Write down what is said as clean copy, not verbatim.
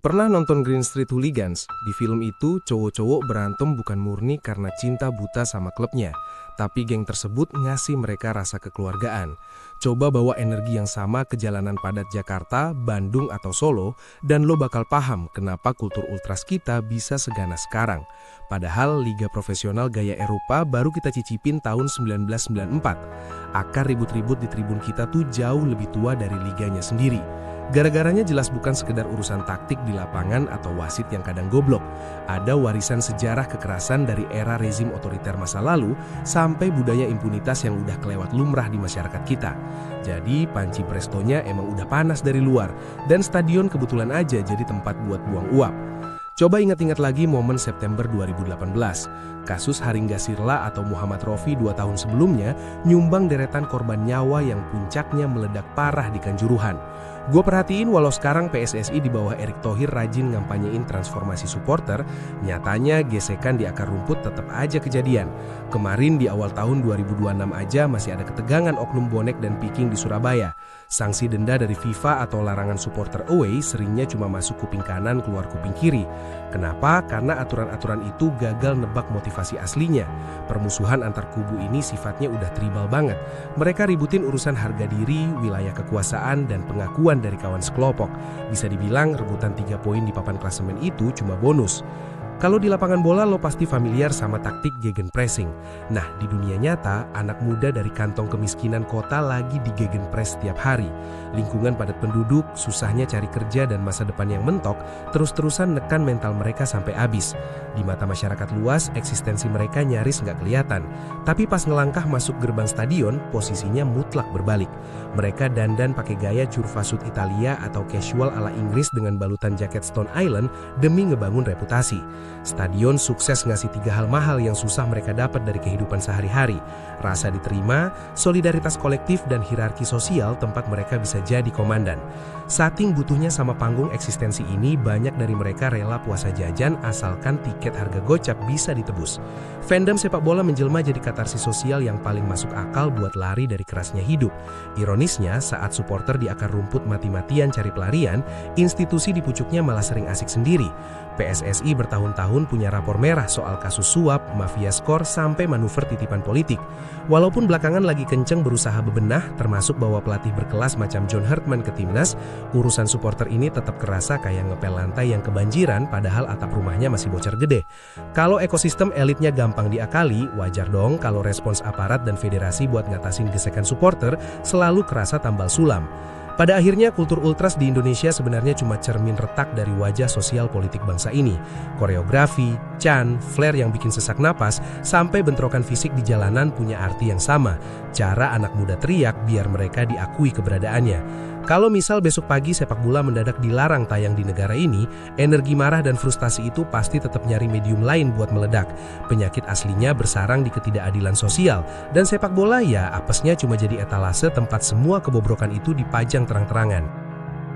Pernah nonton Green Street Hooligans? Di film itu, cowok-cowok berantem bukan murni karena cinta buta sama klubnya, tapi geng tersebut ngasih mereka rasa kekeluargaan. Coba bawa energi yang sama ke jalanan padat Jakarta, Bandung, atau Solo, dan lo bakal paham kenapa kultur ultras kita bisa seganas sekarang. Padahal liga profesional gaya Eropa baru kita cicipin tahun 1994. Akar ribut-ribut di tribun kita tuh jauh lebih tua dari liganya sendiri. Gara-garanya jelas bukan sekedar urusan taktik di lapangan atau wasit yang kadang goblok. Ada warisan sejarah kekerasan dari era rezim otoriter masa lalu sampai budaya impunitas yang udah kelewat lumrah di masyarakat kita. Jadi panci prestonya emang udah panas dari luar dan stadion kebetulan aja jadi tempat buat buang uap. Coba ingat-ingat lagi momen September 2018. Kasus Haringga Sirla atau Muhammad Rofi 2 tahun sebelumnya nyumbang deretan korban nyawa yang puncaknya meledak parah di Kanjuruhan. Gue perhatiin walau sekarang PSSI di bawah Erick Thohir rajin ngampanyein transformasi supporter, nyatanya gesekan di akar rumput tetap aja kejadian. Kemarin di awal tahun 2026 aja masih ada ketegangan oknum bonek dan Viking di Surabaya. Sanksi denda dari FIFA atau larangan supporter away seringnya cuma masuk kuping kanan keluar kuping kiri. Kenapa? Karena aturan-aturan itu gagal nebak motivasi aslinya. Permusuhan antar kubu ini sifatnya udah tribal banget. Mereka ributin urusan harga diri, wilayah kekuasaan, dan pengakuan dari kawan sekelompok. Bisa dibilang rebutan 3 poin di papan klasemen itu cuma bonus. Kalau di lapangan bola lo pasti familiar sama taktik gegenpressing. Nah, di dunia nyata, anak muda dari kantong kemiskinan kota lagi di gegenpress setiap hari. Lingkungan padat penduduk, susahnya cari kerja dan masa depan yang mentok, terus-terusan nekan mental mereka sampai habis. Di mata masyarakat luas, eksistensi mereka nyaris nggak kelihatan. Tapi pas ngelangkah masuk gerbang stadion, posisinya mutlak berbalik. Mereka dandan pakai gaya curvasut Italia atau casual ala Inggris dengan balutan jaket Stone Island demi ngebangun reputasi. Stadion sukses ngasih 3 hal mahal yang susah mereka dapat dari kehidupan sehari-hari. Rasa diterima, solidaritas kolektif, dan hierarki sosial tempat mereka bisa jadi komandan. Saking butuhnya sama panggung eksistensi ini, banyak dari mereka rela puasa jajan asalkan tiket harga gocap bisa ditebus. Fandom sepak bola menjelma jadi katarsis sosial yang paling masuk akal buat lari dari kerasnya hidup. Ironisnya, saat supporter di akar rumput mati-matian cari pelarian, institusi di pucuknya malah sering asik sendiri. PSSI bertahun-tahun punya rapor merah soal kasus suap, mafia skor, sampai manuver titipan politik. Walaupun belakangan lagi kenceng berusaha bebenah, termasuk bawa pelatih berkelas macam John Hartman ke timnas, urusan supporter ini tetap kerasa kayak ngepel lantai yang kebanjiran padahal atap rumahnya masih bocor gede. Kalau ekosistem elitnya gampang diakali, wajar dong kalau respons aparat dan federasi buat ngatasin gesekan supporter selalu kerasa tambal sulam. Pada akhirnya, kultur ultras di Indonesia sebenarnya cuma cermin retak dari wajah sosial politik bangsa ini. Koreografi, chant, flare yang bikin sesak napas, sampai bentrokan fisik di jalanan punya arti yang sama. Cara anak muda teriak biar mereka diakui keberadaannya. Kalau misal besok pagi sepak bola mendadak dilarang tayang di negara ini, energi marah dan frustasi itu pasti tetap nyari medium lain buat meledak. Penyakit aslinya bersarang di ketidakadilan sosial, dan sepak bola ya apesnya cuma jadi etalase tempat semua kebobrokan itu dipajang terang-terangan.